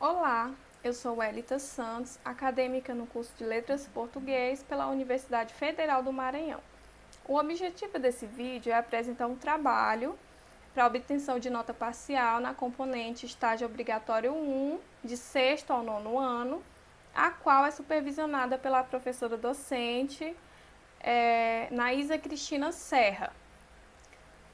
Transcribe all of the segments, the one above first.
Olá, eu sou Welita Santos, acadêmica no curso de Letras Português pela Universidade Federal do Maranhão. O objetivo desse vídeo é apresentar um trabalho para obtenção de nota parcial na componente estágio obrigatório 1, de 6º ao 9º ano, a qual é supervisionada pela professora docente Naísa Cristina Serra.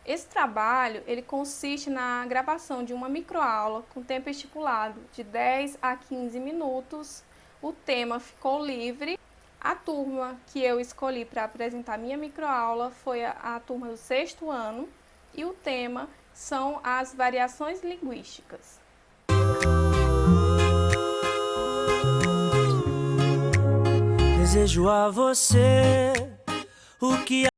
Esse trabalho ele consiste na gravação de uma microaula com tempo estipulado de 10 a 15 minutos. O tema ficou livre. A turma que eu escolhi para apresentar minha microaula foi a turma do 6º ano e o tema são as variações linguísticas. Desejo a você o que...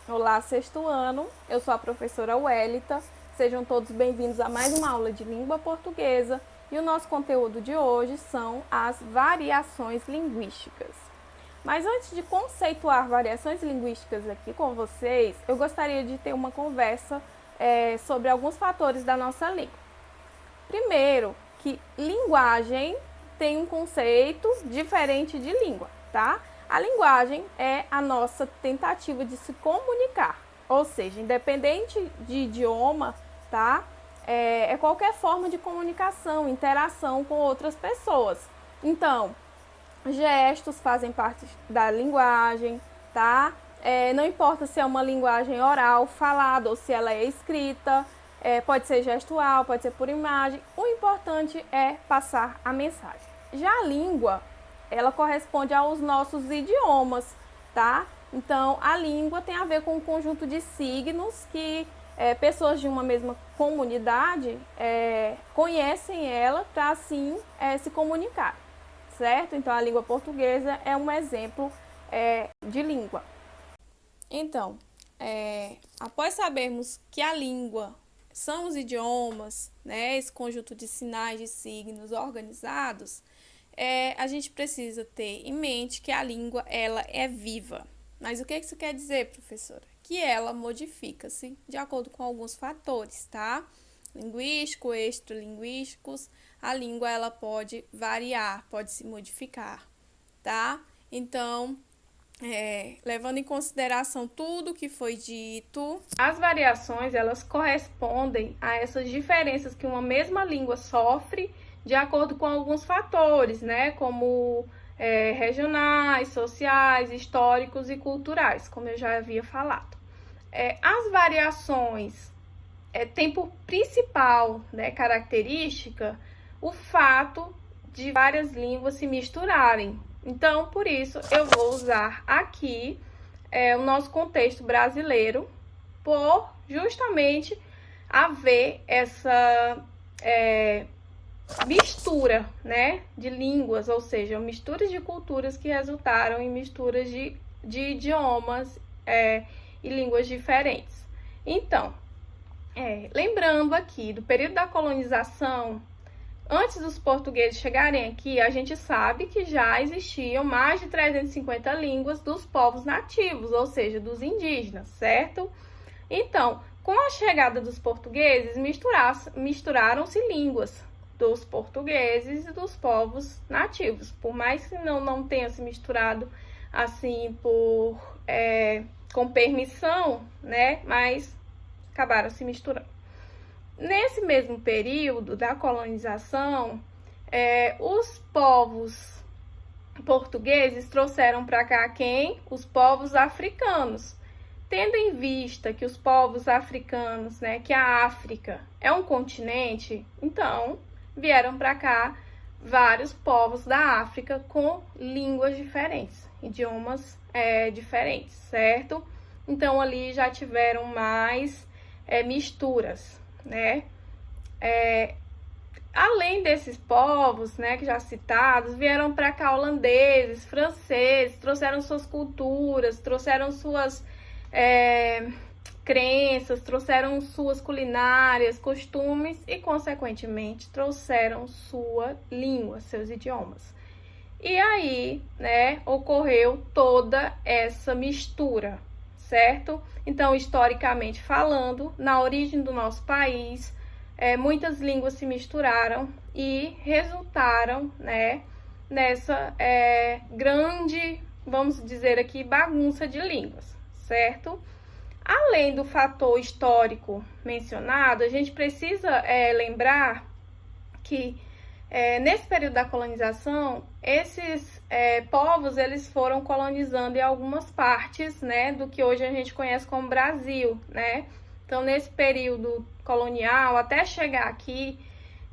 Olá, 6º ano, eu sou a professora Welita, sejam todos bem-vindos a mais uma aula de língua portuguesa e o nosso conteúdo de hoje são as variações linguísticas. Mas antes de conceituar variações linguísticas aqui com vocês, eu gostaria de ter uma conversa sobre alguns fatores da nossa língua. Primeiro, que linguagem tem um conceito diferente de língua, tá? A linguagem é a nossa tentativa de se comunicar, ou seja, independente de idioma, tá? É qualquer forma de comunicação, interação com outras pessoas. Então, gestos fazem parte da linguagem, tá? Não importa se é uma linguagem oral, falada, ou se ela é escrita, pode ser gestual, pode ser por imagem. O importante é passar a mensagem. Já a língua, ela corresponde aos nossos idiomas, tá? Então, a língua tem a ver com um conjunto de signos que pessoas de uma mesma comunidade conhecem ela para assim se comunicar, certo? Então, a língua portuguesa é um exemplo de língua. Então, após sabermos que a língua são os idiomas, né, esse conjunto de sinais, de signos organizados, a gente precisa ter em mente que a língua ela é viva. Mas o que isso quer dizer, professora? Que ela modifica-se de acordo com alguns fatores, tá? Linguístico, extralinguísticos. A língua ela pode variar, pode se modificar, tá? Então, levando em consideração tudo que foi dito, as variações elas correspondem a essas diferenças que uma mesma língua sofre de acordo com alguns fatores, né, como regionais, sociais, históricos e culturais, como eu já havia falado. As variações têm por principal, né, característica o fato de várias línguas se misturarem. Então, por isso, eu vou usar aqui o nosso contexto brasileiro, por justamente haver essa mistura, né, de línguas, ou seja, misturas de culturas que resultaram em misturas de idiomas e línguas diferentes. Então, lembrando aqui do período da colonização, antes dos portugueses chegarem aqui, a gente sabe que já existiam mais de 350 línguas dos povos nativos, ou seja, dos indígenas, certo? Então, com a chegada dos portugueses, misturaram-se línguas dos portugueses e dos povos nativos. Por mais que não tenha se misturado assim com permissão, né? Mas acabaram se misturando. Nesse mesmo período da colonização, os povos portugueses trouxeram para cá quem? Os povos africanos. Tendo em vista que os povos africanos, né, que a África é um continente, então vieram para cá vários povos da África com línguas diferentes, idiomas diferentes, certo? Então, ali já tiveram mais misturas, né? Além desses povos, né, que já citados, vieram para cá holandeses, franceses, trouxeram suas culturas, trouxeram suas crenças, trouxeram suas culinárias, costumes e, consequentemente, trouxeram sua língua, seus idiomas. E aí, né, ocorreu toda essa mistura, certo? Então, historicamente falando, na origem do nosso país, muitas línguas se misturaram e resultaram, né, nessa grande, vamos dizer aqui, bagunça de línguas, certo? Além do fator histórico mencionado, a gente precisa lembrar que nesse período da colonização, esses povos eles foram colonizando em algumas partes, né, do que hoje a gente conhece como Brasil, né? Então, nesse período colonial, até chegar aqui,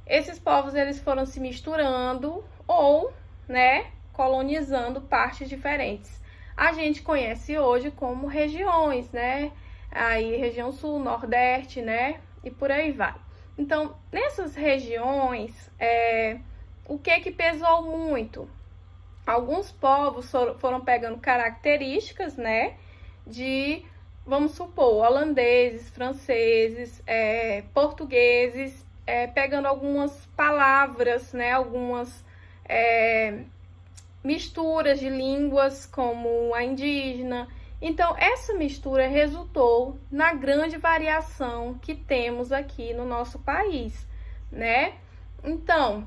esses povos eles foram se misturando ou, né, colonizando partes diferentes. A gente conhece hoje como regiões, né? Aí, região sul, nordeste, né? E por aí vai. Então, nessas regiões, o que pesou muito? Alguns povos foram pegando características, né? De, vamos supor, holandeses, franceses, portugueses, pegando algumas palavras, né? Algumas misturas de línguas, como a indígena. Então, essa mistura resultou na grande variação que temos aqui no nosso país, né? Então,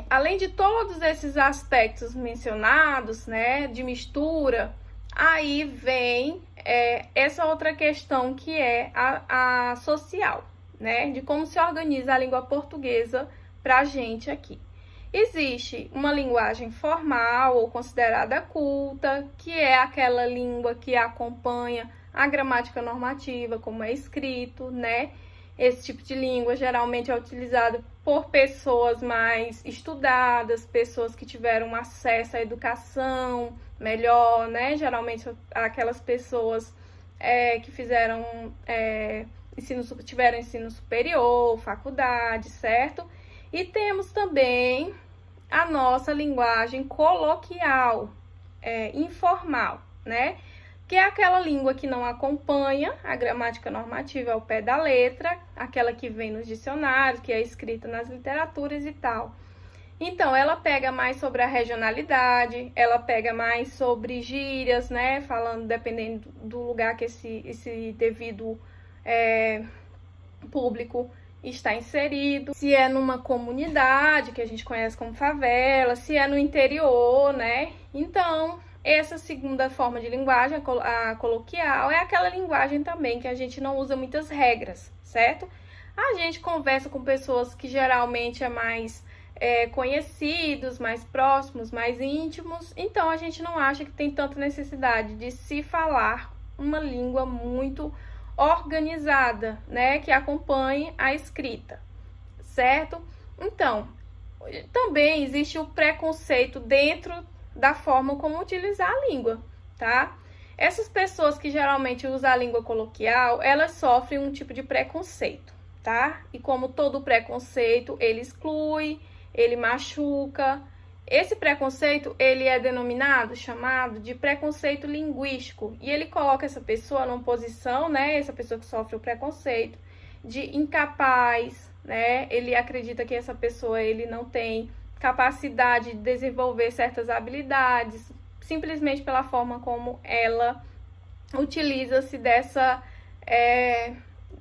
além de todos esses aspectos mencionados, né, de mistura, aí vem essa outra questão que é a social, né? De como se organiza a língua portuguesa para a gente aqui. Existe uma linguagem formal ou considerada culta, que é aquela língua que acompanha a gramática normativa, como é escrito, né? Esse tipo de língua geralmente é utilizado por pessoas mais estudadas, pessoas que tiveram acesso à educação melhor, né? Geralmente aquelas pessoas que fizeram tiveram ensino superior, faculdade, certo? E temos também a nossa linguagem coloquial, informal, né? Que é aquela língua que não acompanha a gramática normativa ao pé da letra, aquela que vem nos dicionários, que é escrita nas literaturas e tal. Então, ela pega mais sobre a regionalidade, ela pega mais sobre gírias, né? Falando, dependendo do lugar que esse devido público está inserido, se é numa comunidade, que a gente conhece como favela, se é no interior, né? Então, essa segunda forma de linguagem, a coloquial, é aquela linguagem também que a gente não usa muitas regras, certo? A gente conversa com pessoas que geralmente é mais conhecidos, mais próximos, mais íntimos, então a gente não acha que tem tanta necessidade de se falar uma língua muito organizada, né, que acompanhe a escrita, certo? Então, também existe o preconceito dentro da forma como utilizar a língua, tá? Essas pessoas que geralmente usam a língua coloquial, elas sofrem um tipo de preconceito, tá? E como todo preconceito, ele exclui, ele machuca. Esse preconceito, ele é chamado de preconceito linguístico, e ele coloca essa pessoa numa posição, né, essa pessoa que sofre o preconceito, de incapaz, né, ele acredita que essa pessoa, ele não tem capacidade de desenvolver certas habilidades, simplesmente pela forma como ela utiliza-se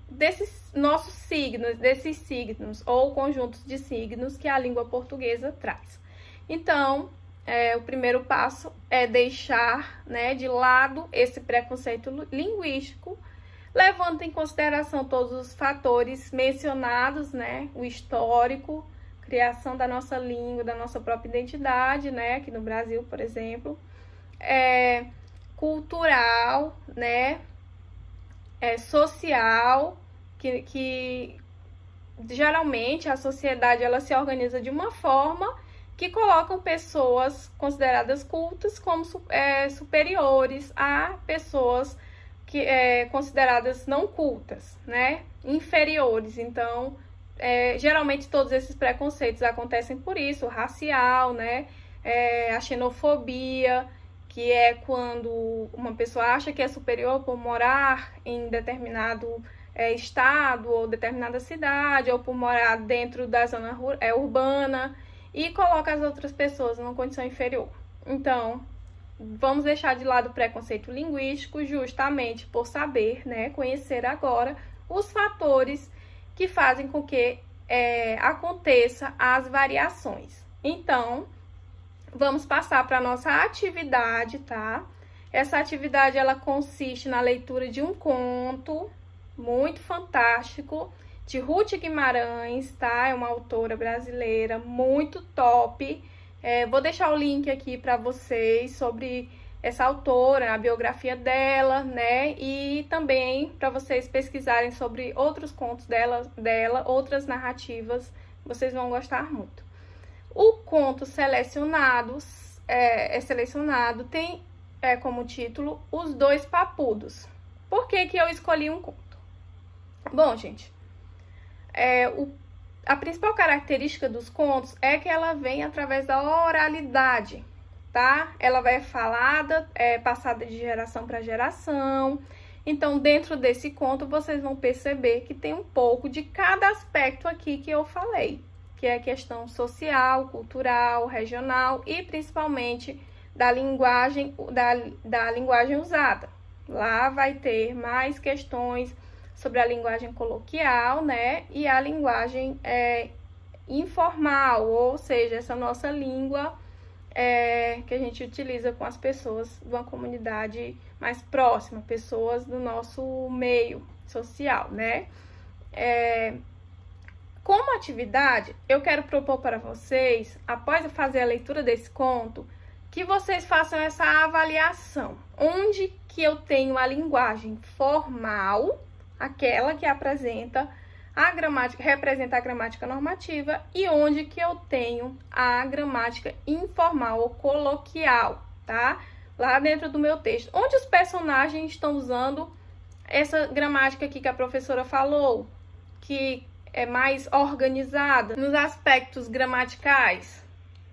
desses nossos signos, desses signos, ou conjuntos de signos que a língua portuguesa traz. Então, o primeiro passo é deixar, né, de lado esse preconceito linguístico, levando em consideração todos os fatores mencionados, né, o histórico, criação da nossa língua, da nossa própria identidade, né, aqui no Brasil, por exemplo, cultural, né, social, que geralmente a sociedade ela se organiza de uma forma que colocam pessoas consideradas cultas como superiores a pessoas consideradas não cultas, né? Inferiores. Então, geralmente todos esses preconceitos acontecem por isso, o racial, né? A xenofobia, que é quando uma pessoa acha que é superior por morar em determinado estado ou determinada cidade, ou por morar dentro da zona urbana, e coloca as outras pessoas numa condição inferior. Então, vamos deixar de lado o preconceito linguístico justamente por saber, né, conhecer agora os fatores que fazem com que aconteça as variações. Então, vamos passar para a nossa atividade, tá? Essa atividade, ela consiste na leitura de um conto muito fantástico, de Ruth Guimarães, tá? É uma autora brasileira muito top. Vou deixar o link aqui para vocês sobre essa autora, a biografia dela, né? E também para vocês pesquisarem sobre outros contos dela, outras narrativas, vocês vão gostar muito. O conto selecionado tem como título Os Dois Papudos. Por que que eu escolhi um conto? Bom, gente, a principal característica dos contos é que ela vem através da oralidade, tá? Ela vai falada, passada de geração para geração. Então, dentro desse conto, vocês vão perceber que tem um pouco de cada aspecto aqui que eu falei, que é a questão social, cultural, regional e principalmente da linguagem usada. Lá vai ter mais questões sobre a linguagem coloquial, né? E a linguagem informal, ou seja, essa nossa língua que a gente utiliza com as pessoas de uma comunidade mais próxima, pessoas do nosso meio social, né? Como atividade, eu quero propor para vocês, após eu fazer a leitura desse conto, que vocês façam essa avaliação. Onde que eu tenho a linguagem formal, aquela que apresenta a gramática, representa a gramática normativa, e onde que eu tenho a gramática informal ou coloquial, tá? Lá dentro do meu texto. Onde os personagens estão usando essa gramática aqui que a professora falou, que é mais organizada nos aspectos gramaticais.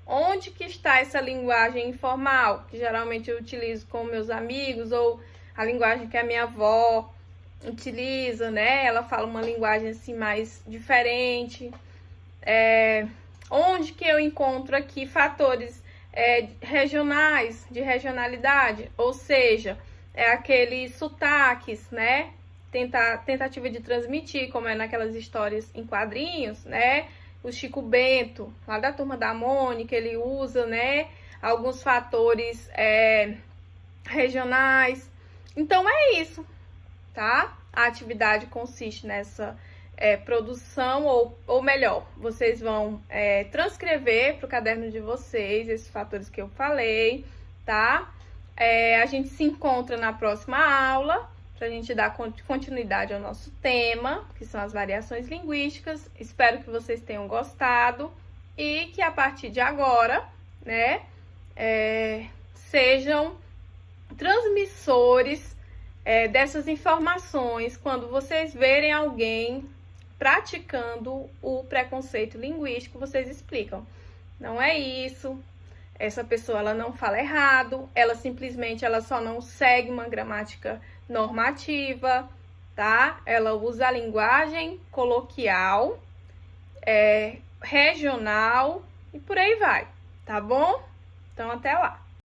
Onde que está essa linguagem informal, que geralmente eu utilizo com meus amigos, ou a linguagem que a minha avó utiliza, né? Ela fala uma linguagem assim mais diferente. Onde que eu encontro aqui fatores regionais, de regionalidade, ou seja, aqueles sotaques, né? Tentativa de transmitir, como é naquelas histórias em quadrinhos, né? O Chico Bento, lá da Turma da Mônica, ele usa, né, alguns fatores regionais. Então, é isso, tá? A atividade consiste nessa produção, ou melhor, vocês vão transcrever para o caderno de vocês esses fatores que eu falei, tá? A gente se encontra na próxima aula, para a gente dar continuidade ao nosso tema, que são as variações linguísticas. Espero que vocês tenham gostado e que a partir de agora, né, sejam transmissores dessas informações quando vocês verem alguém praticando o preconceito linguístico, vocês explicam. Não é isso. Essa pessoa, ela não fala errado, ela simplesmente só não segue uma gramática normativa, tá? Ela usa a linguagem coloquial, regional e por aí vai, tá bom? Então, até lá!